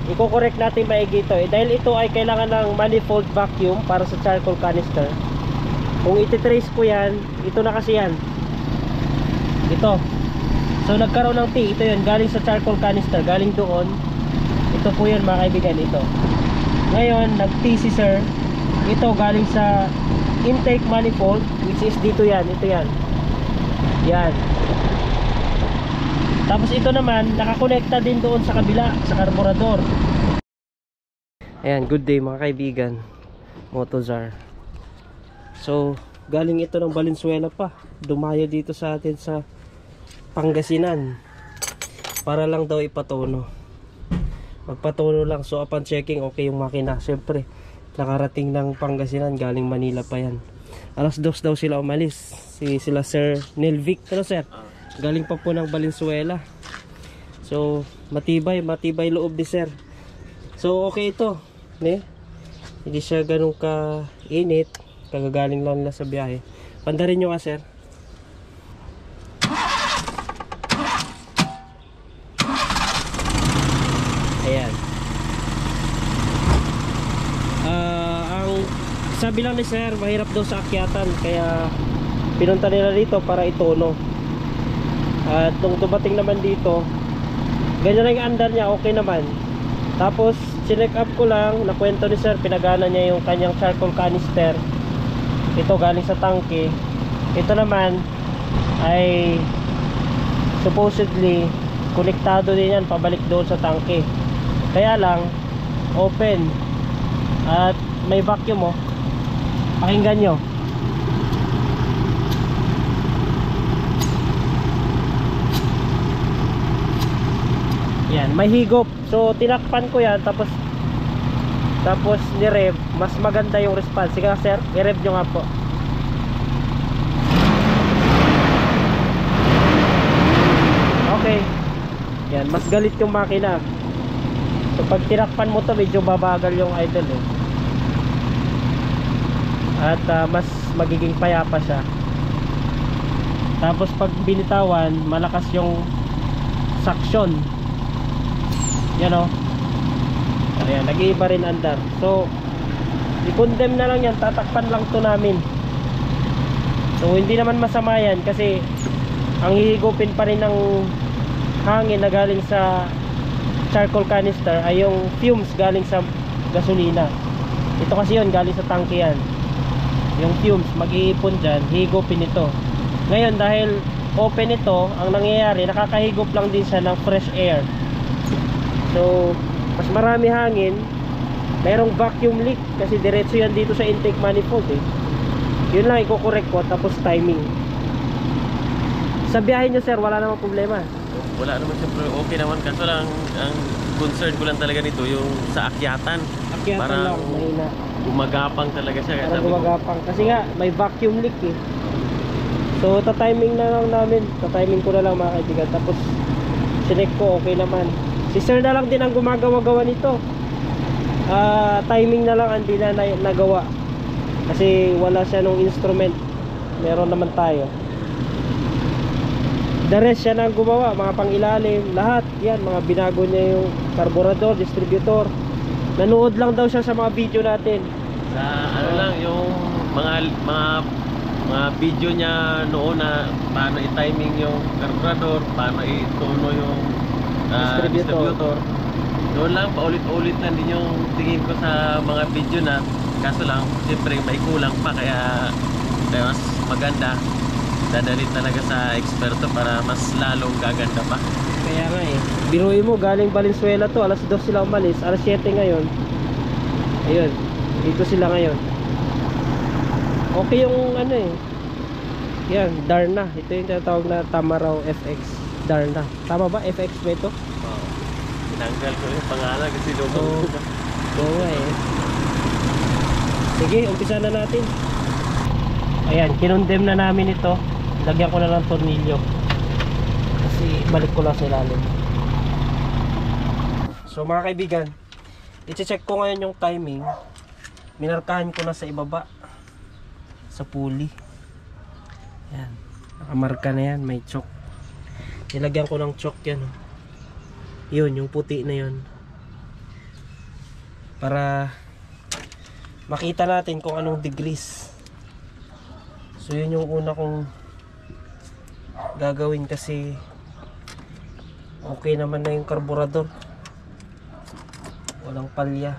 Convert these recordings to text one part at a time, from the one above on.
i-correct natin maigi ito dahil ito ay kailangan ng manifold vacuum para sa charcoal canister. Kung ititrace ko yan, ito na kasi yan, ito. So nagkaroon ng T, ito yun, galing sa charcoal canister, galing doon. Ito po yun mga kaibigan, ito. Ngayon nag-T si sir, ito galing sa intake manifold, which is dito yan, ito yan, yan. Tapos ito naman nakakonekta din doon sa kabila, sa karburador. Ayan, good day mga kaibigan, Motozar. So galing ito ng Valenzuela pa, dumayo dito sa atin sa Pangasinan para lang daw ipatono, magpatono lang. So upon checking, okay yung makina. Siyempre nakarating ng Pangasinan, galing Manila pa yan. Alas 2 daw sila umalis, sila Sir Nelvic, ano sir? Galing pa po ng Valenzuela. So matibay loob ni sir. So okay ito, hindi siya ganun ka init, kagagaling lang nila sa biyahe. Pandarin nyo ka sir. Ayan. Ang sabi lang ni sir, mahirap daw sa akyatan, kaya pinunta nila dito para itono. At nung dumating naman dito, ganyan na yung andar niya, okay naman. Tapos chinek up ko lang, nakwento ni sir, pinagana niya yung kanyang charcoal canister. Ito galing sa tangke. Ito naman ay supposedly konektado din yan pabalik doon sa tangke. Kaya lang open at may vacuum. Pakinggan nyo. Yan, may higop. So tinakpan ko yan, tapos ni-rev, mas maganda yung response. Sige sir, i-rev nyo nga po. Okay. Yan, mas galit yung makina. So pag tinakpan mo to, medyo babagal yung idle At mas magiging payapa siya. Tapos pag binitawan, malakas yung suction. Yan o. Ayan, nag-iiba rin andar. So i-condemn na lang yan, tatakpan lang to namin. So hindi naman masama yan, kasi ang hihigupin pa rin ng hangin na galing sa charcoal canister ay yung fumes galing sa gasolina. Ito kasi yun, galing sa tangke yan. Yung fumes mag-iipon dyan, higupin ito. Ngayon dahil open ito, ang nangyayari, nakakahigop lang din siya ng fresh air. So mas marami hangin, mayroong vacuum leak kasi diretso yan dito sa intake manifold Yun lang i-correct ko, tapos timing. Sa biyahe nyo sir, wala namang problema? Wala naman siyempre, okay naman. Kaso lang, ang concern ko lang talaga nito yung sa akyatan. Parang lang, mahina. Gumagapang talaga siya. Parang gumagapang kasi nga may vacuum leak So ta-timing na lang namin, ta-timing ko na lang mga kaibigan. Tapos sinek ko, okay naman. Si sir na lang din ang gumagawa-gawa nito. Timing na lang hindi na nagawa kasi wala siya nung instrument, meron naman tayo. The rest siya nang gumawa, mga pangilalim, lahat yan, mga binago niya yung carburetor, distributor. Nanood lang daw siya sa mga video natin. Sa ano lang, yung mga video niya noon na paano i-timing yung carburetor, paano i-tono yung distributor. Doon lang, paulit-ulit na din yung tingin ko sa mga video na. Kaso lang, siyempre may kulang pa, kaya mas maganda. Dadalhin talaga sa eksperto para mas lalong gaganda pa. Kaya nga biruin mo, galing Valenzuela to, alas 2 sila umalis, alas 7 ngayon. Ayun, dito sila ngayon. Okay yung yan, Darna. Ito yung tinatawag na Tamaraw FX Darna. Tama ba? FX ba ito? Oo. Tinanggal ko yung pangalan kasi lubog. Oo nga Sige, umpisa na natin. Ayan, kinondem na namin ito. Lagyan ko na ng tornilyo kasi balik ko lang sa ilalim. So mga kaibigan, i-check ko ngayon yung timing. Minarkahan ko na sa ibaba sa pulley. Yan, nakamarka na yan, may choke. Nilagyan ko ng choke yan Yun, yung puti na yun. para makita natin kung anong degrees. So yun yung una kong gagawin kasi okay naman na yung carburetor, walang palya.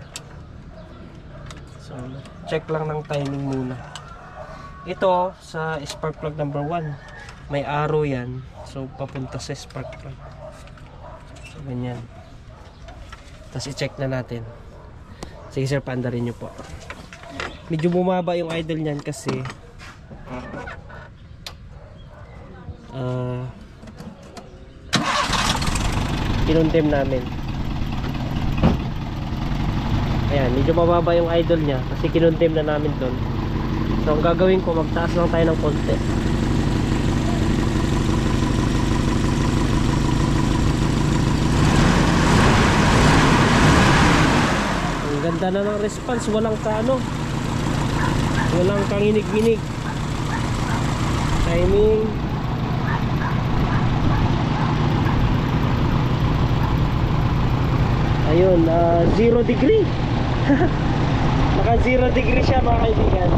So check lang ng timing muna. Ito sa spark plug number 1 may arrow yan, so papunta sa spark plug. So ganyan, tapos i-check na natin. Sige sir, paandarin nyo po. Medyo bumaba yung idle nyan kasi kinondem namin. Ayan, medyo mababa yung idle nya kasi kinondem na namin doon. So ang gagawin ko, magtaas lang tayo ng konti. Ang ganda na ng response, walang walang kanginig-ginig. Timing ayun, 0 degree. Naka 0 degree siya mga kaibigan.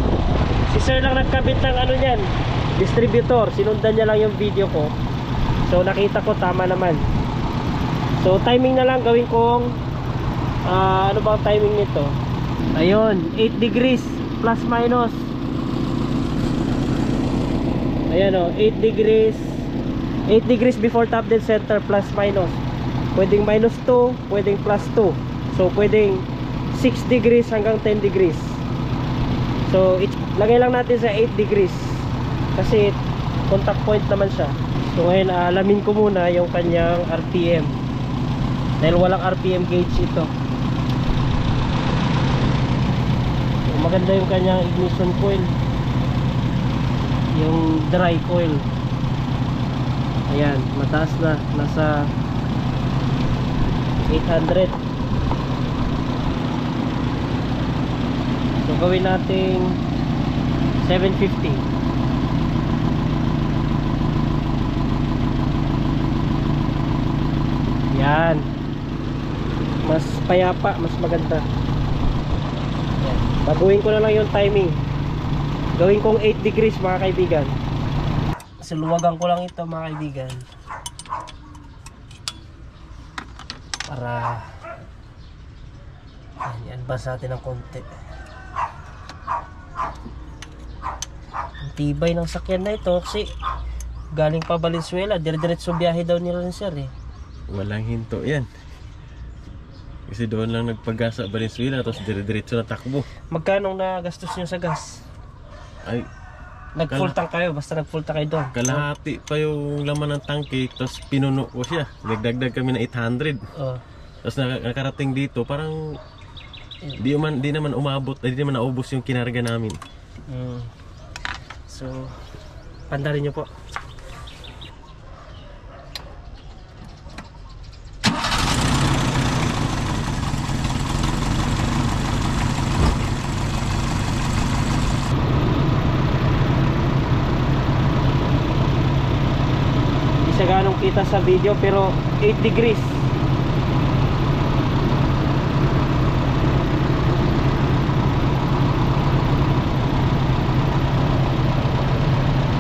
Si sir lang nagkabit ng ano niyan, distributor. Sinundan niya lang yung video ko, so nakita ko tama naman. So timing na lang gawin kong ano ba ang timing nito? Ayun, 8 degrees plus minus. Ayan o, 8 degrees before top dead center, plus minus. Pwedeng minus 2, pwedeng plus 2. So pwedeng 6 degrees hanggang 10 degrees. So lagay lang natin sa 8 degrees kasi contact point naman siya. So ngayon alamin ko muna yung kanyang RPM dahil walang RPM gauge ito. So, maganda yung kanyang ignition coil, yung dry coil. Ayan, mataas na, nasa 800. So gawin nating 750. Yan, mas payapa, mas maganda. Yan. Baguhin ko na lang yung timing, gawin kong 8 degrees mga kaibigan. Siluwagan ko lang ito mga kaibigan para i-advance natin ng konti. Ang tibay ng sakyan na ito kasi galing pa Valenzuela, dire-diretso biyahe daw nila ni sir eh. Walang hinto yan kasi doon lang nagpagasa Valenzuela tapos dire-diretso na takbo. Magkano na gastos nyo sa gas? Ay, Nag-full tank kayo, basta nag-full tank kayo doon. kalahati pa yung laman ng tangke tapos pinuno ko siya. Nagdagdag kami na 800. Tapos nakarating dito parang di naman umabot, di naman naubos yung kinarga namin. So pandarin nyo po. Ganong kita sa video pero 8 degrees.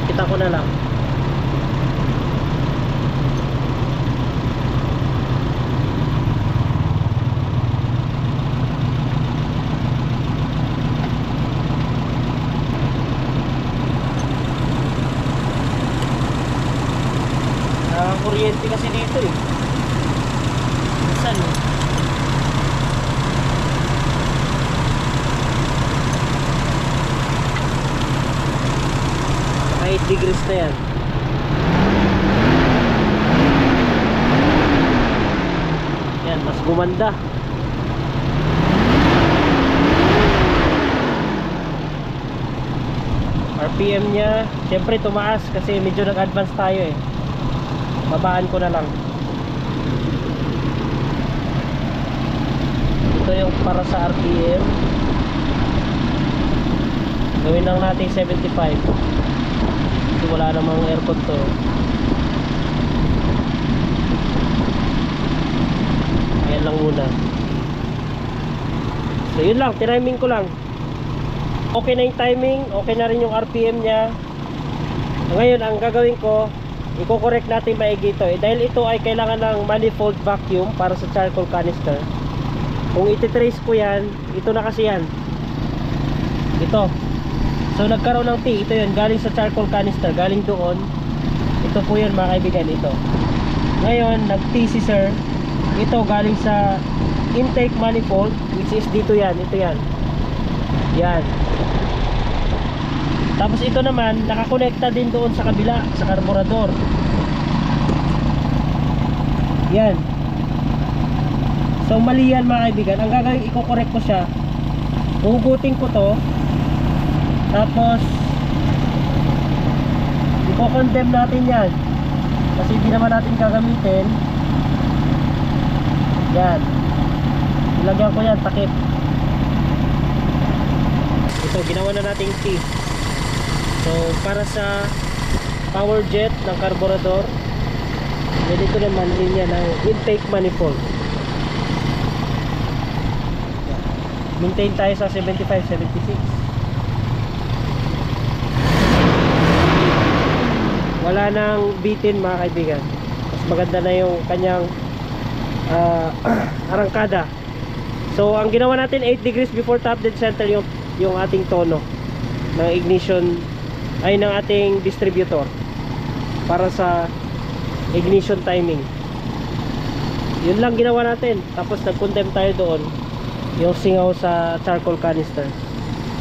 Kita ko na lang. Kuryente kasi dito eh. Minsan eh. Naka 8 degrees na yan. Yan, mas gumanda. RPM nya syempre tumaas kasi medyo nag-advance tayo eh. Babaan ko na lang. Ito yung para sa RPM. Gawin lang natin 75 kasi wala namang aircon to. Ayan lang muna. So yun lang, tiniming ko lang. Okay na yung timing, okay na rin yung RPM nya. Ngayon ang gagawin ko, i-correct natin maigi ito dahil ito ay kailangan ng manifold vacuum para sa charcoal canister. Kung ititrace ko yan, ito na kasi yan, ito. So nagkaroon ng T, ito yun, galing sa charcoal canister, galing doon. Ito po yun mga kaibigan, ito. Ngayon nag-T si sir, ito galing sa intake manifold, which is dito yan, ito yan. Yan. Tapos ito naman nakakonekta din doon sa kabila, sa karburador. Yan. So mali yan mga kaibigan. Ang gagawin, i-correct ko siya. Hugutin ko to. Tapos i-condemn natin yan. Kasi hindi naman natin gagamitin. Yan. Ilagyan ko yan, takip. Ito, ginawa na nating T. So para sa power jet ng carburetor, ganito naman linya ng intake manifold. Maintain tayo sa 75-76. Wala nang bitin mga kaibigan. Mas maganda na yung kanyang arangkada. So ang ginawa natin, 8 degrees before top dead center yung ating tono ng ignition ay ng ating distributor para sa ignition timing. Yun lang ginawa natin. Tapos nag-condemn tayo doon yung singaw sa charcoal canister.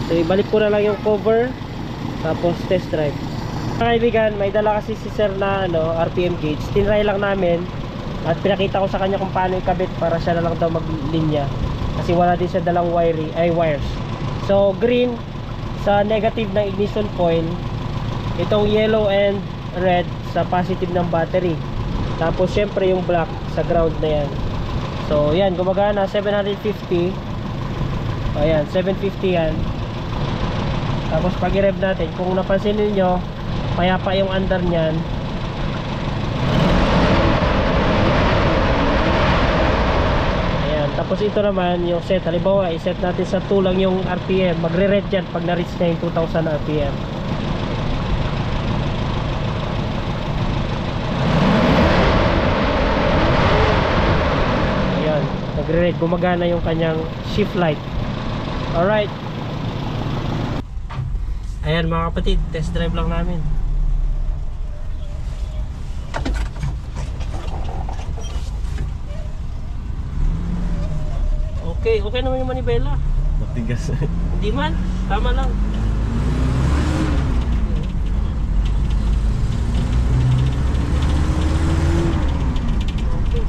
So ibalik ko na lang yung cover, tapos test drive. Mga kaibigan, may dala kasi si sir na RPM gauge. Tinry lang namin at pinakita ko sa kanya kung paano ikabit para siya na lang daw maglinya, kasi wala din siya dalang wires. So green sa negative ng ignition coil, itong yellow and red sa positive ng battery, tapos syempre yung black sa ground na yan. So yan, gumagana 750. Ayan, 750 yan. Tapos pag i-rev natin, kung napansin niyo, payapa yung andar niyan. Ayan, tapos ito naman yung set. Halimbawa, i-set natin sa 2 lang yung RPM. Magre-red yan pag na-reach na yung 2000 RPM. Ayan, magre-red. Gumagana yung kanyang shift light. Alright. Ayan mga kapatid, test drive lang namin. Okay naman yung manibela. Matigas. Hindi man, tama lang. Okay.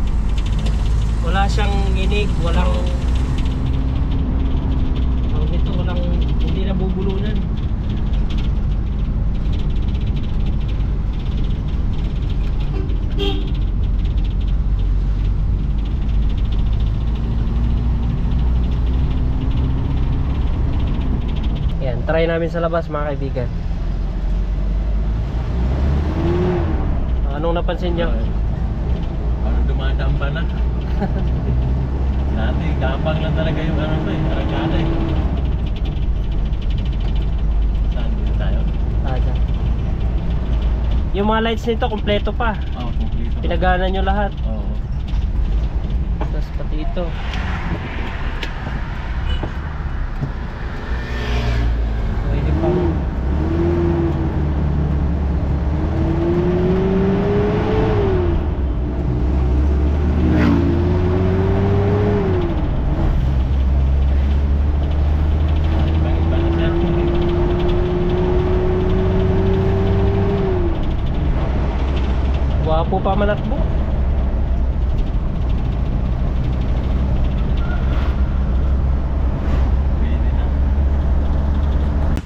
Wala siyang inig, walang hindi na bubulunan. Yan, try namin sa labas mga kaibigan. Anong napansin nyo? Parang dumadampa na. Dati, gapang lang talaga yung arangkada eh. Saan dito tayo? Dyan. Yung mga lights nito, kompleto pa. Oo, kompleto. Pinagana nyo lahat. Oo. Tapos pati ito. Pwede pang wapo pa manakbo.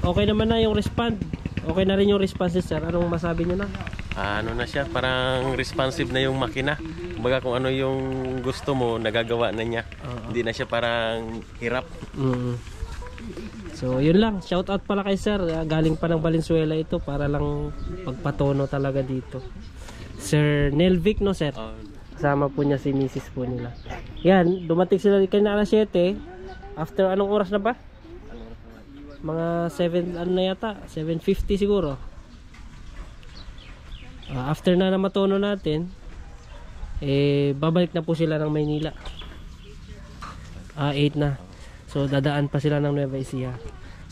Okay naman na yung respond. Okay na rin yung response sir. Anong masabi nyo na? Ano na siya, parang responsive na yung makina. Kumbaga kung ano yung gusto mo, nagagawa na niya. Hindi na siya parang hirap. So yun lang, shout out pala kay sir. Galing pa ng Valenzuela ito para lang pagpatono talaga dito. Sir Nelvic, no sir? Kasama po niya si Mrs. po nila. Yan, dumating sila kanina alas 7. After anong oras na ba? Ano oras naman? Mga 7 ano na yata, 7:50 siguro. After na matono natin, babalik na po sila ng Maynila. 8 na. So dadaan pa sila ng Nueva Ecija.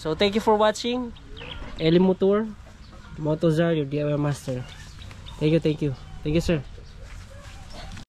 So thank you for watching Eli Motor Motozar, your DIY master. Thank you. Thank you sir.